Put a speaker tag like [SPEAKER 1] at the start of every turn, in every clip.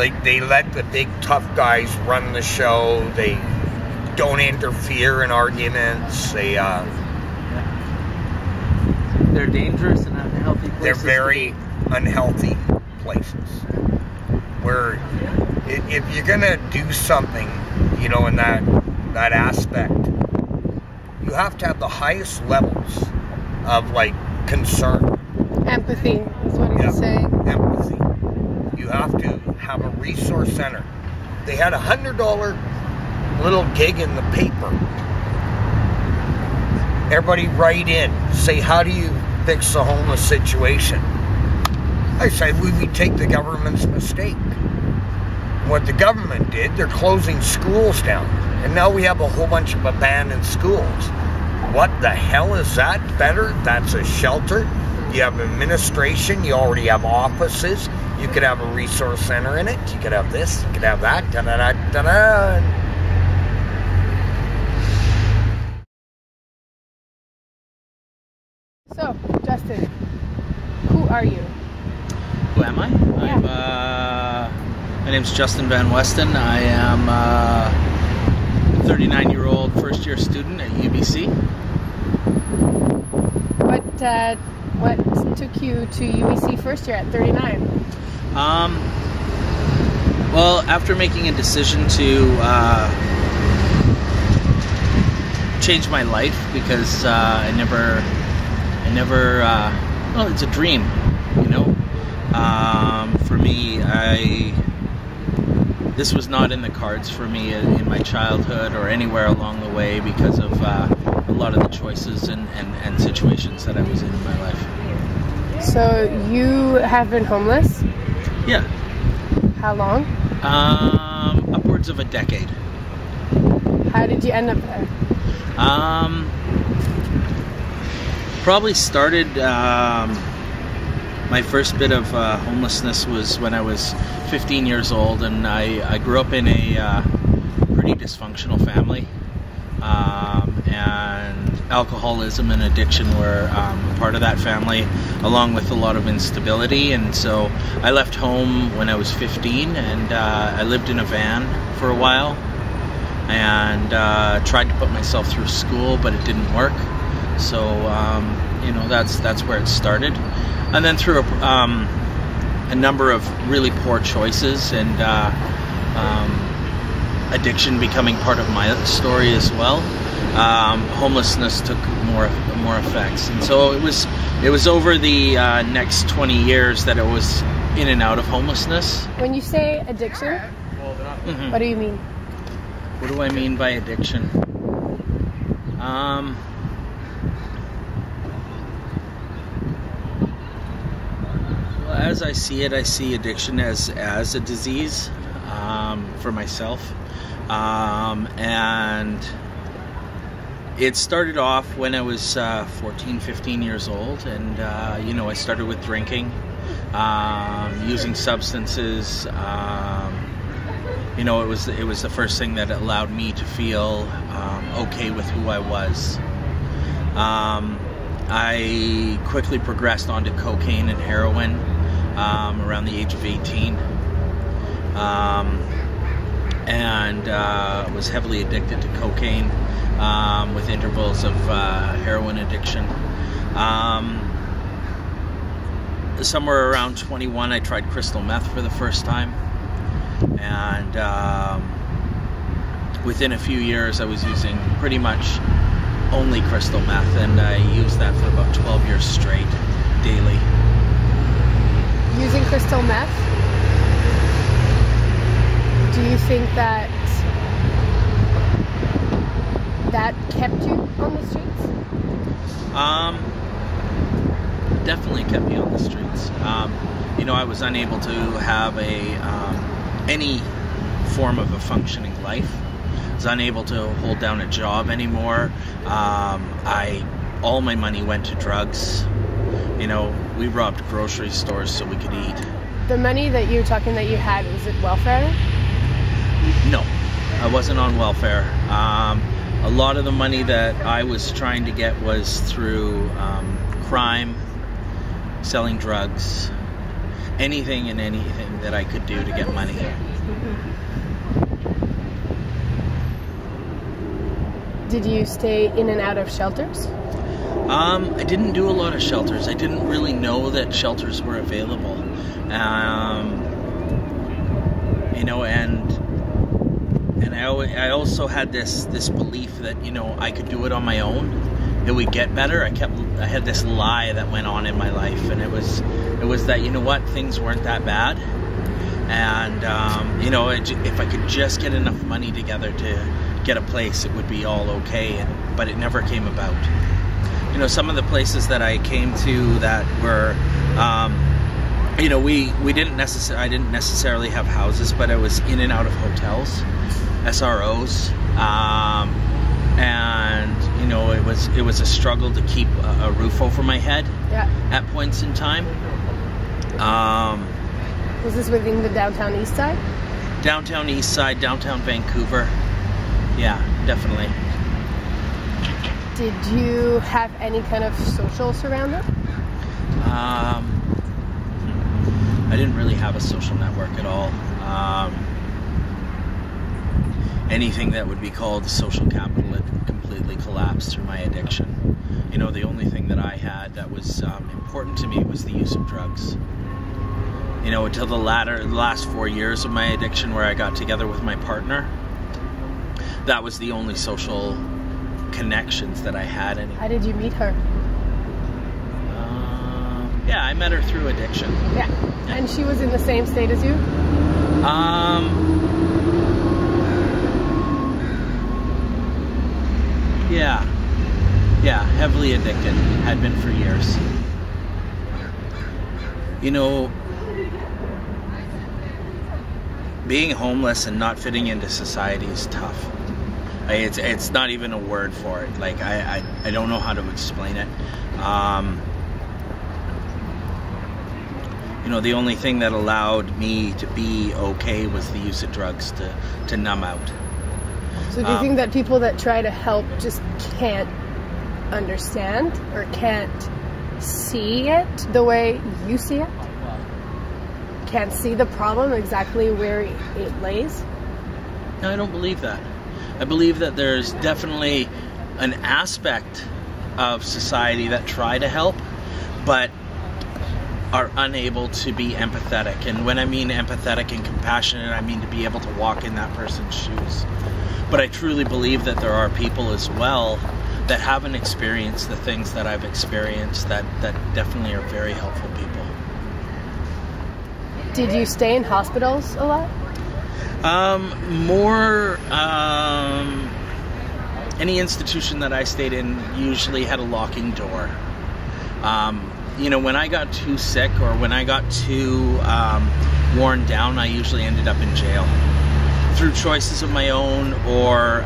[SPEAKER 1] Like, they let the big tough guys run the show. They don't interfere in arguments. They're
[SPEAKER 2] dangerous and unhealthy places.
[SPEAKER 1] They're very unhealthy places. Where if you're gonna do something, you know, in that aspect, you have to have the highest levels of, like, concern.
[SPEAKER 3] Empathy is what he's saying.
[SPEAKER 1] Empathy. You have to have a resource center. They had a $100 little gig in the paper. Everybody write in, say, how do you fix the homeless situation? I said, we take the government's mistake. What the government did, they're closing schools down. And now we have a whole bunch of abandoned schools. What the hell is that? Better? That's a shelter. You have administration. You already have offices. You could have a resource center in it. You could have this. You could have that. Da-da-da-da-da.
[SPEAKER 3] So, Justin, who are you?
[SPEAKER 2] Who am I?
[SPEAKER 3] Yeah.
[SPEAKER 2] My name's Justin Van Westen. I am a 39-year-old first-year student at UBC.
[SPEAKER 3] What took you to UBC first year at 39?
[SPEAKER 2] Well, after making a decision to change my life, because well, it's a dream, you know. For me, this was not in the cards for me in my childhood or anywhere along the way because of a lot of the choices and situations that I was in my life.
[SPEAKER 3] So you have been homeless?
[SPEAKER 2] Yeah.
[SPEAKER 3] How long?
[SPEAKER 2] Upwards of a decade.
[SPEAKER 3] How did you end up there?
[SPEAKER 2] Probably started, my first bit of homelessness was when I was 15 years old, and I grew up in a pretty dysfunctional family, and alcoholism and addiction were part of that family, along with a lot of instability. And so I left home when I was 15, and I lived in a van for a while, and tried to put myself through school, but it didn't work. So you know, that's where it started. And then through a number of really poor choices and addiction becoming part of my story as well, homelessness took more effects. And so it was over the next 20 years that I was in and out of homelessness.
[SPEAKER 3] When you say addiction, what do you mean?
[SPEAKER 2] What do I mean by addiction? As I see it, I see addiction as a disease for myself, and it started off when I was 14, 15 years old, and you know, I started with drinking, using substances. You know, it was the first thing that allowed me to feel okay with who I was. I quickly progressed onto cocaine and heroin around the age of 18, and was heavily addicted to cocaine with intervals of heroin addiction. Somewhere around 21, I tried crystal meth for the first time, and within a few years I was using pretty much only crystal meth, and I used that for about 12 years straight, daily.
[SPEAKER 3] Using crystal meth, do you think that kept you on the streets?
[SPEAKER 2] Definitely kept me on the streets. You know, I was unable to have any form of a functioning life. I was unable to hold down a job anymore. All my money went to drugs. You know, we robbed grocery stores so we could eat.
[SPEAKER 3] The money that you're talking that you had, was it welfare?
[SPEAKER 2] No, I wasn't on welfare. A lot of the money that I was trying to get was through crime, selling drugs, anything and anything that I could do to get money.
[SPEAKER 3] Did you stay in and out of shelters?
[SPEAKER 2] I didn't do a lot of shelters. I didn't really know that shelters were available. You know, and I also had this belief that, you know, I could do it on my own. It would get better. I had this lie that went on in my life, and it was that, you know what, things weren't that bad, and you know, if I could just get enough money together to get a place, it would be all okay. But it never came about. You know, some of the places that I came to that were, you know, I didn't necessarily have houses, but I was in and out of hotels, SROs, and you know, it was a struggle to keep a roof over my head at points in time.
[SPEAKER 3] Was this within the downtown east side?
[SPEAKER 2] Downtown east side, downtown Vancouver. Yeah, definitely.
[SPEAKER 3] Did you have any kind of socials around it?
[SPEAKER 2] I didn't really have a social network at all. Anything that would be called social capital had completely collapsed through my addiction. You know, the only thing that I had that was important to me was the use of drugs. You know, until the last 4 years of my addiction, where I got together with my partner, that was the only social connections that I had anymore.
[SPEAKER 3] How did you meet her?
[SPEAKER 2] Yeah, I met her through addiction.
[SPEAKER 3] Yeah. And she was in the same state as you? Yeah, heavily addicted. Had been for years. You know, being homeless and not fitting into society is tough. It's not even a word for it. Like, I don't know how to explain it. You know, the only thing that allowed me to be okay was the use of drugs to numb out. So do you think that people that try to help just can't understand or can't see it the way you see it? Can't see the problem exactly where it lays?
[SPEAKER 2] No, I don't believe that. I believe that there's definitely an aspect of society that try to help, but are unable to be empathetic. And when I mean empathetic and compassionate, I mean to be able to walk in that person's shoes. But I truly believe that there are people as well that haven't experienced the things that I've experienced that definitely are very helpful people.
[SPEAKER 3] Did you stay in hospitals a lot?
[SPEAKER 2] Any institution that I stayed in usually had a locking door. You know, when I got too sick or when I got too worn down, I usually ended up in jail through choices of my own or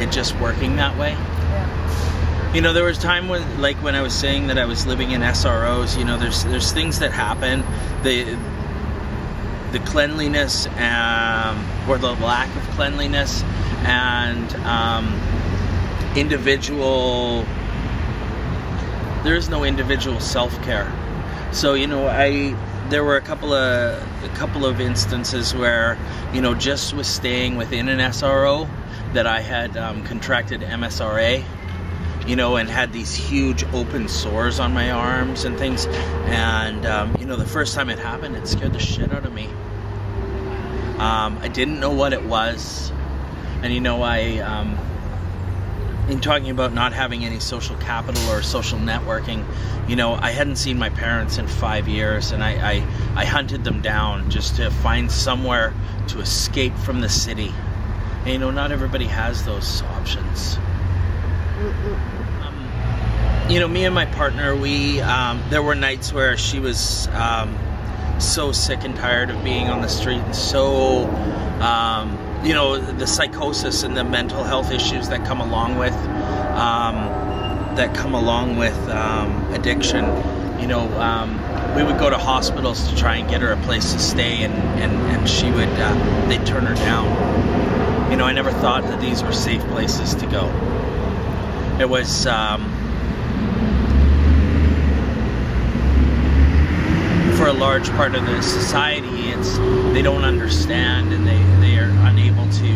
[SPEAKER 2] it just working that way. Yeah. You know, there was time when, like when I was saying that I was living in SROs, you know, there's things that happen. The cleanliness or the lack of cleanliness and there is no individual self-care. So, you know, there were a couple of instances where, you know, just with staying within an SRO that I had contracted MSRA, you know, and had these huge open sores on my arms and things. And, you know, the first time it happened, it scared the shit out of me. I didn't know what it was. And, you know, in talking about not having any social capital or social networking, you know, I hadn't seen my parents in 5 years, and I hunted them down just to find somewhere to escape from the city. And, you know, not everybody has those options. You know, me and my partner, there were nights where she was so sick and tired of being on the street and so, you know, the psychosis and the mental health issues that come along with addiction. You know, we would go to hospitals to try and get her a place to stay, and she would, they'd turn her down. You know, I never thought that these were safe places to go. It was, for a large part of the society, they don't understand, and they are unable to,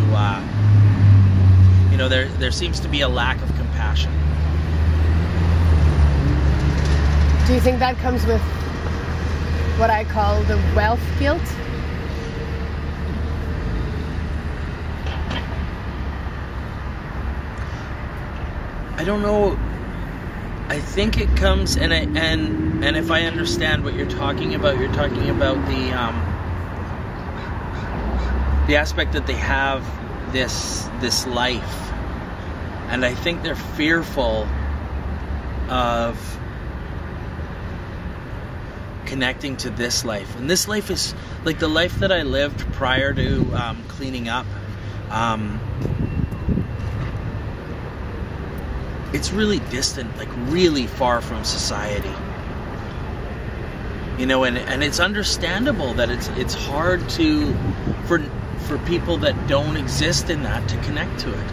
[SPEAKER 2] you know, there seems to be a lack of compassion.
[SPEAKER 3] Do you think that comes with what I call the wealth guilt?
[SPEAKER 2] I don't know. I think it comes, and if I understand what you're talking about the aspect that they have this life, and I think they're fearful of connecting to this life. And this life is like the life that I lived prior to cleaning up. It's really distant, like really far from society. You know, and it's understandable that it's hard for people that don't exist in that to connect to it.